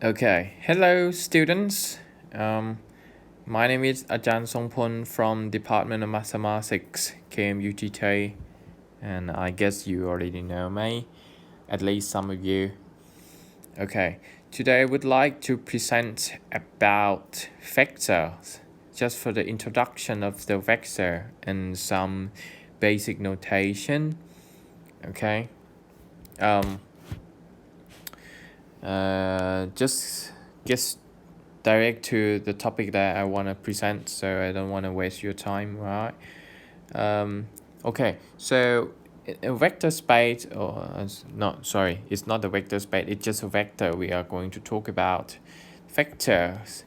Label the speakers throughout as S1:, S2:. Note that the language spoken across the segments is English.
S1: Okay, hello students. My name is Ajahn Songpon from Department of Mathematics, KMUT, and I guess you already know me, at least some of you. Okay, today I would like to present about vectors, just for the introduction of the vector and some basic notation. Okay. Just get direct to the topic that I want to present, so I don't want to waste your time, right? Okay, so a vector space, or no, sorry, it's not a vector space, it's just a vector we are going to talk about. Vectors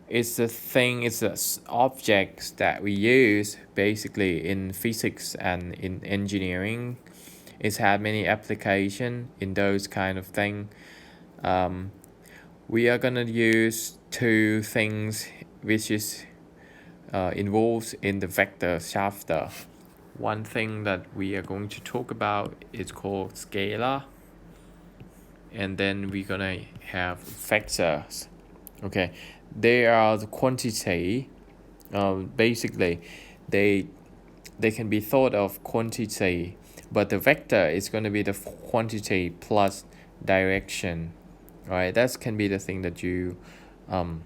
S1: is the thing, it's the objects that we use basically in physics and in engineering. It's had many applications in those kind of thing. We are gonna use two things which is involved in the vector chapter. One thing that we are going to talk about is called scalar, and then we're gonna have vectors. Okay, they are the quantity. Basically, they can be thought of quantity, but the vector is going to be the quantity plus direction. Right, that can be the thing that you can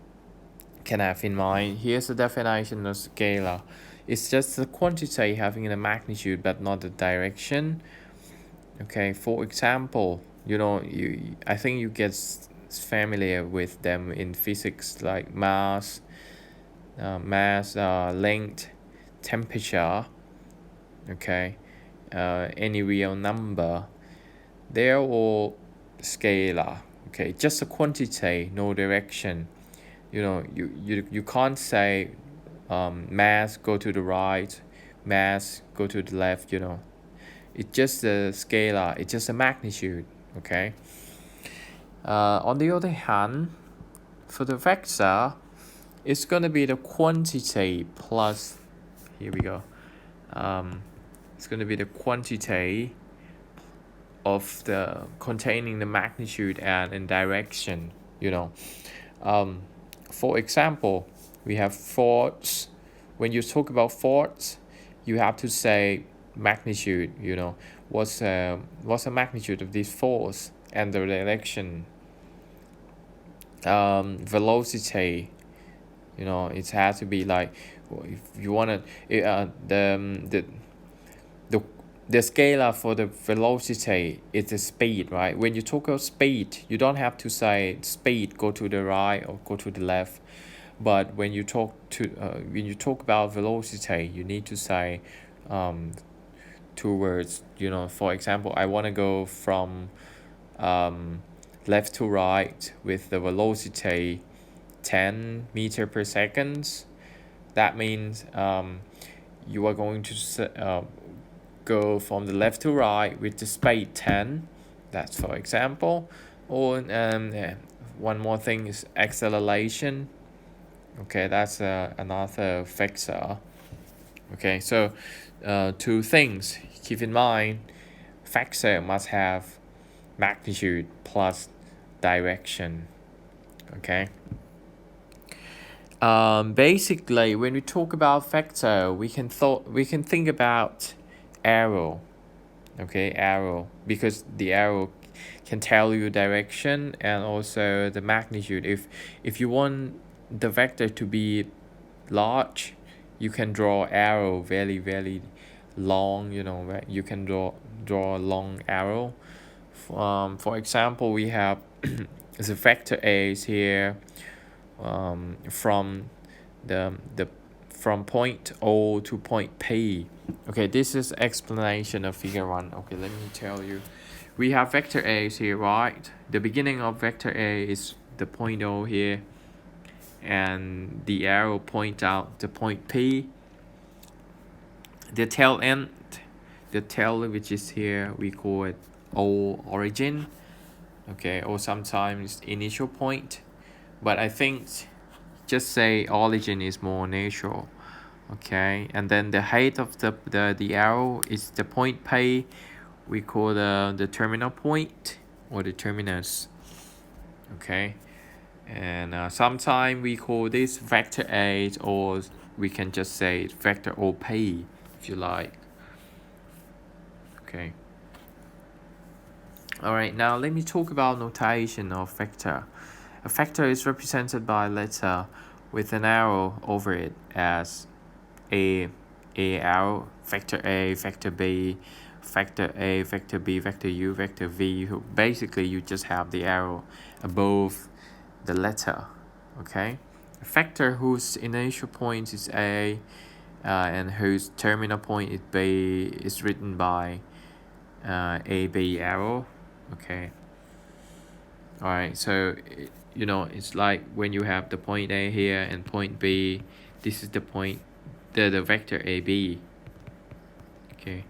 S1: have in mind. Here's the definition of scalar. It's just the quantity having the magnitude but not the direction. Okay, for example, I think you get familiar with them in physics, like mass, length, temperature. Okay, any real number, they're all scalar. Okay, just a quantity, no direction. You can't say mass go to the right, mass go to the left. It's just a scalar, it's just a magnitude. Okay. On the other hand, for the vector, it's going to be the quantity plus, here we go, it's going to be the quantity of the containing the magnitude and direction. For example, we have force. When you talk about force, you have to say magnitude. What's the magnitude of this force and the direction. Velocity, it has to be like, if you want to the scalar for the velocity is the speed, right? When you talk about speed, you don't have to say speed go to the right or go to the left. But when you talk about velocity, you need to say two words. For example, I want to go from left to right with the velocity 10 meter per second. That means you are going to go from the left to right with the speed 10. That's for example. Or one more thing is acceleration. Okay, that's another vector. Okay, so two things keep in mind. Vector must have magnitude plus direction. Okay. Basically, when we talk about vector, we can think about arrow. Okay, arrow, because the arrow can tell you direction and also the magnitude. If you want the vector to be large, you can draw arrow very very long. Right? You can draw a long arrow. For example, we have the vector A is here, from from point O to point P. Okay, this is explanation of figure 1. Okay, let me tell you. We have vector A is here, right? The beginning of vector A is the point O here, and the arrow point out the point P. The tail end, the tail which is here, we call it O origin. Okay, or sometimes initial point, but I think just say origin is more natural. Okay, and then the height of the arrow is the point P. We call the terminal point or the terminus. Okay, And sometimes we call this vector A, or we can just say vector OP if you like. Okay. Alright, now let me talk about notation of vector. A vector is represented by a letter with an arrow over it as A arrow, vector A, vector B, vector A, vector B, vector U, vector V. Basically, you just have the arrow above the letter. Okay, a vector whose initial point is A and whose terminal point is B is written by AB arrow. Okay. All right. So it's like when you have the point A here and point B. This is the point, the vector AB. Okay.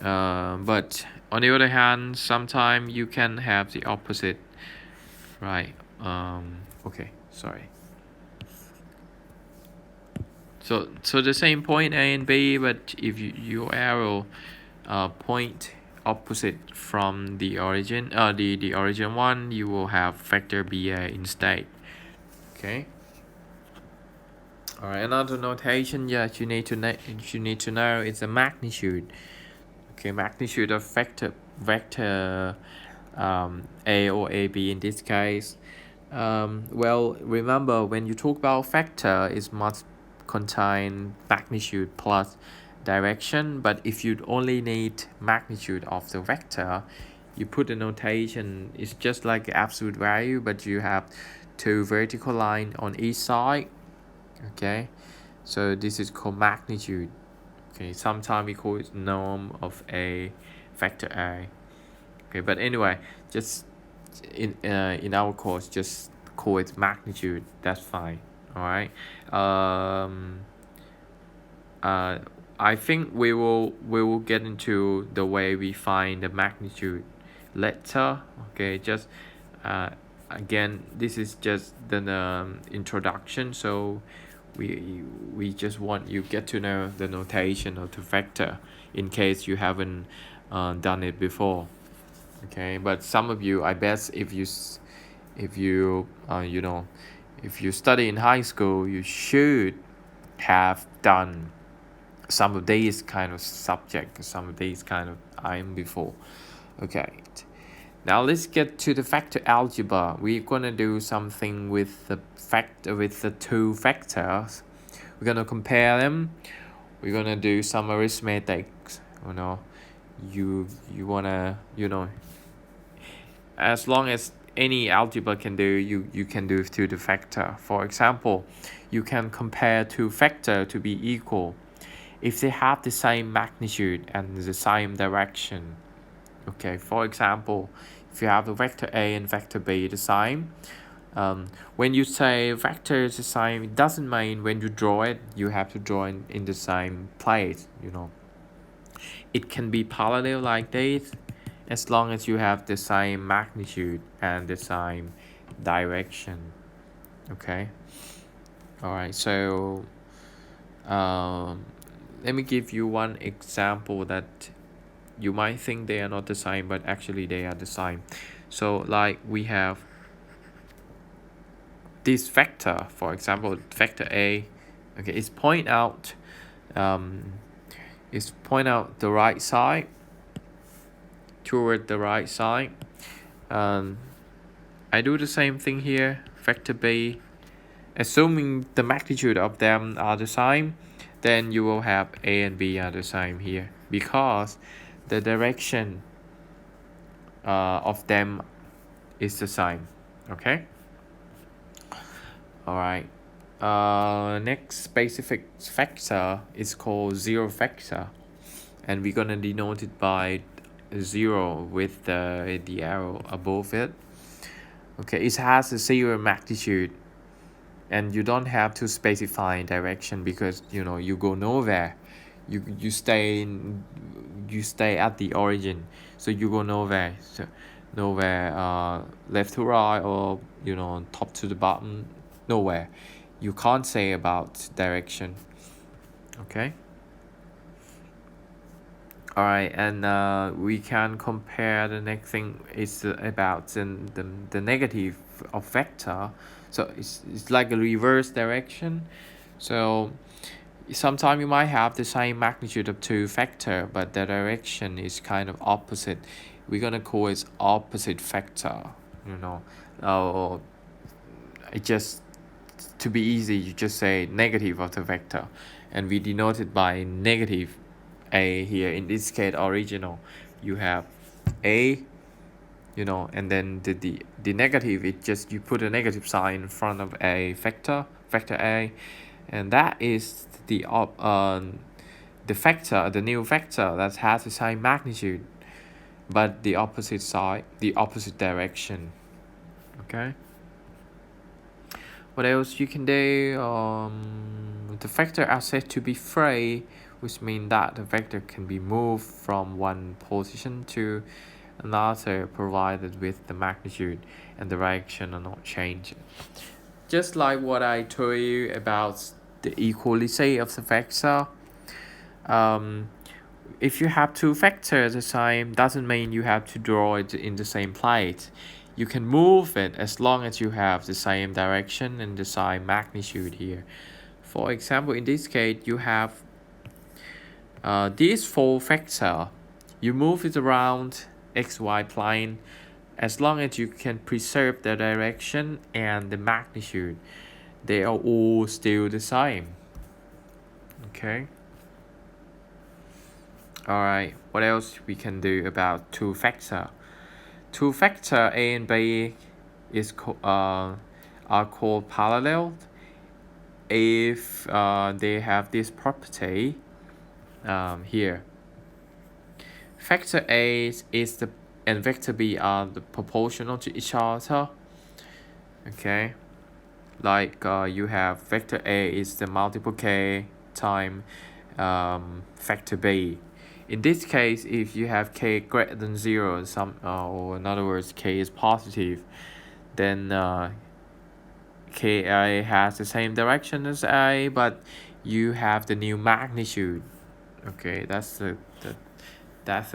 S1: But on the other hand, sometimes you can have the opposite, right? Okay. Sorry. So the same point A and B, but if your arrow point opposite from the origin, the origin one, you will have vector BA instead. Okay. All right. Another notation that you need to know is the magnitude. Okay, magnitude of vector A or AB in this case. Well, remember when you talk about vector, it must contain magnitude plus direction. But if you only need magnitude of the vector, you put the notation. It's just like absolute value, but you have two vertical lines on each side. Okay, so this is called magnitude. Okay, sometimes we call it norm of a vector A. Okay, but anyway, just in our course, just call it magnitude. That's fine. All right. I think we will get into the way we find the magnitude later. Okay, just again, this is just the introduction. So we just want you get to know the notation of the vector in case you haven't done it before. Okay, but some of you, I bet if you if you study in high school, you should have done some of these kind of subject, some of these kind of item before. Okay, now let's get to the vector algebra. We're gonna do something with the two vectors. We're gonna compare them. We're gonna do some arithmetic. You wanna as long as any algebra can do, you can do to the vector. For example, you can compare two vectors to be equal if they have the same magnitude and the same direction. Okay, for example, if you have a vector A and vector B the same, when you say vector is the same, it doesn't mean when you draw it, you have to draw it in the same place. It can be parallel like this, as long as you have the same magnitude and the same direction. Okay. All right. So let me give you one example that you might think they are not the same, but actually they are the same. So like we have this vector, for example, vector A. Okay, it's point out the right side, toward the right side. I do the same thing here, vector B. Assuming the magnitude of them are the same, then you will have A and B are the same here, because the direction of them is the same. Okay. All right. Next specific vector is called zero vector, and we're gonna denote it by 0 with the arrow above it. Okay, it has a 0 magnitude, and you don't have to specify direction because you go nowhere. You stay at the origin, so you go nowhere. So nowhere left to right, or top to the bottom, nowhere. You can't say about direction. Okay. All right, and we can compare the next thing is about the negative of vector. So it's like a reverse direction. So sometimes you might have the same magnitude of two vector, but the direction is kind of opposite. We're gonna call it opposite vector, you know. Uh, it just to be easy, you just say negative of the vector, and we denote it by negative a here. In this case, original, you have a, you know, and then the negative, it just you put a negative sign in front of a vector a, and that is the vector, the new vector that has the same magnitude but the opposite side, the opposite direction. Okay, what else you can do? The vector are said to be free, which means that the vector can be moved from one position to another provided with the magnitude and direction are not changed. Just like what I told you about the equality of the vector. If you have two vectors the same, doesn't mean you have to draw it in the same place. You can move it as long as you have the same direction and the same magnitude here. For example, in this case, you have these four vector. You move it around xy plane as long as you can preserve the direction and the magnitude. They are all still the same. Okay. Alright, what else we can do about two vector? Two vector A and B are called parallel if they have this property here. Vector A is the and vector B are the proportional to each other. Okay, like you have vector A is the multiple k time vector B. In this case, if you have k greater than 0, or in other words, k is positive, then Ki has the same direction as A, but you have the new magnitude. Okay, that's the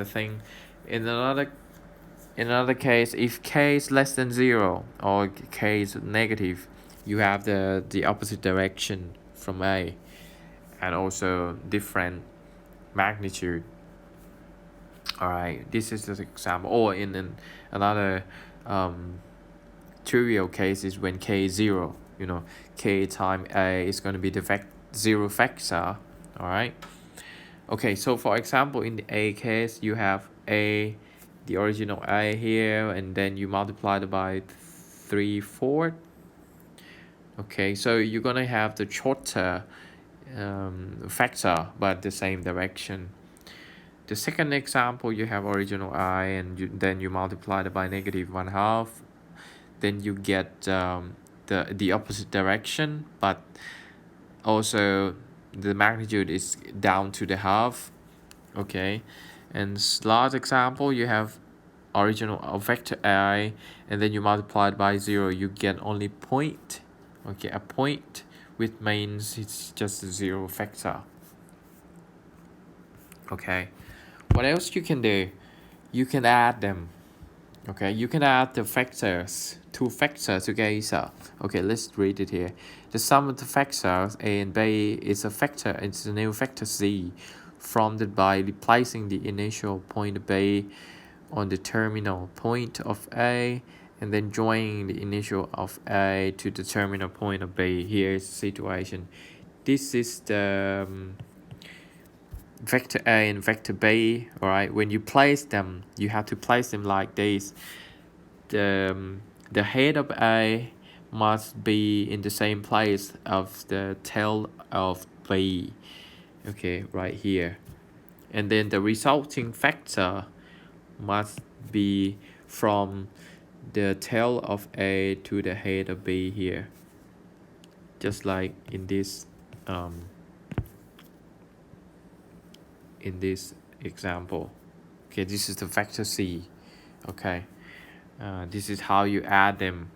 S1: thing. In another case, if k is less than 0 or k is negative, you have the opposite direction from A, and also different magnitude. Alright, this is the example. Or in another trivial case is when k is 0. You know, k times A is going to be the 0 vector. Alright. Okay, so for example, in the A case, you have A, the original A here, and then you multiply it by 3/4. Okay, so you're going to have the shorter vector, but the same direction. The second example, you have original I, and then you multiply it by -1/2. Then you get the opposite direction, but also the magnitude is down to the half. Okay, and last example, you have original vector I, and then you multiply it by 0, you get only point. Okay, a point, which means it's just a 0 vector. Okay, what else you can do? You can add them. Okay, you can add the vectors, two vectors together. Okay, let's read it here. The sum of the vectors A and B is a vector, and it's a new vector Z, formed by replacing the initial point B on the terminal point of A, and then joining the initial of A to the terminal point of B. Here's the situation. This is the vector A and vector B. All right, when you place them, you have to place them like this. The head of A must be in the same place of the tail of B. Okay, right here. And then the resulting vector must be from the tail of A to the head of B here. Just like in this example. Okay, this is the vector C. Okay, this is how you add them.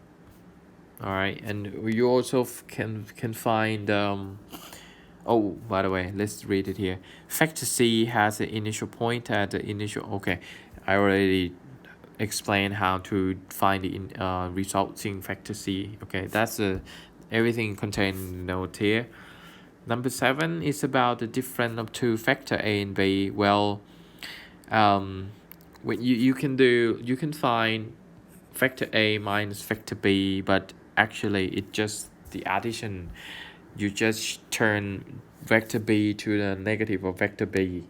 S1: All right, and you also can find Oh, by the way, let's read it here. Factor C has an initial point at the initial. Okay, I already explained how to find the resulting factor C. Okay, that's everything contained in the note here. Number 7 is about the difference of two factor A and B. Well, when you can find factor A minus factor B, but actually it just the addition. You just turn vector B to the negative of vector B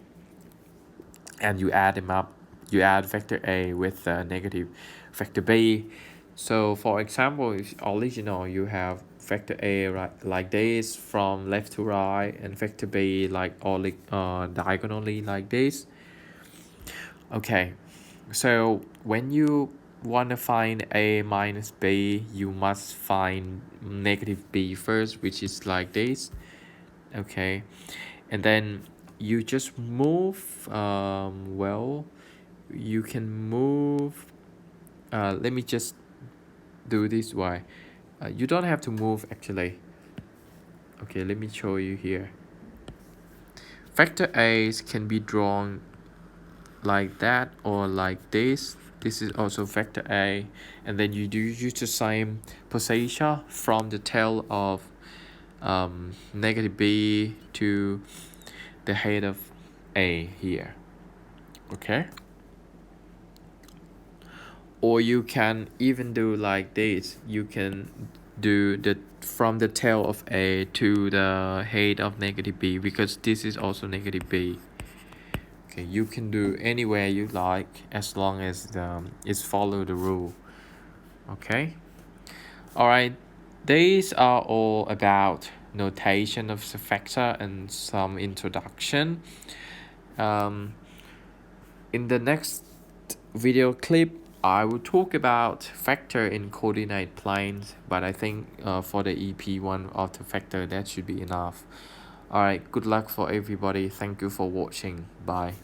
S1: and you add them up. You add vector A with negative vector B. So for example, if original you have vector A like this from left to right and vector B like diagonally like this. Okay, so when you want to find A minus B, you must find negative B first, which is like this. Okay, and then you just move well, you can move let me just do this way. You don't have to move actually. Okay, let me show you here. Vector A's can be drawn like that or like this. This is also vector A, and then you do use the same position from the tail of negative B to the head of A here. Okay, or you can even do like this. You can do the from the tail of A to the head of negative B, because this is also negative B. Okay, you can do anywhere you like as long as it's follow the rule. Okay, all right, these are all about notation of the factor and some introduction. In the next video clip, I will talk about factor in coordinate planes, but I think for the EP1 of the factor that should be enough. Alright, good luck for everybody. Thank you for watching. Bye.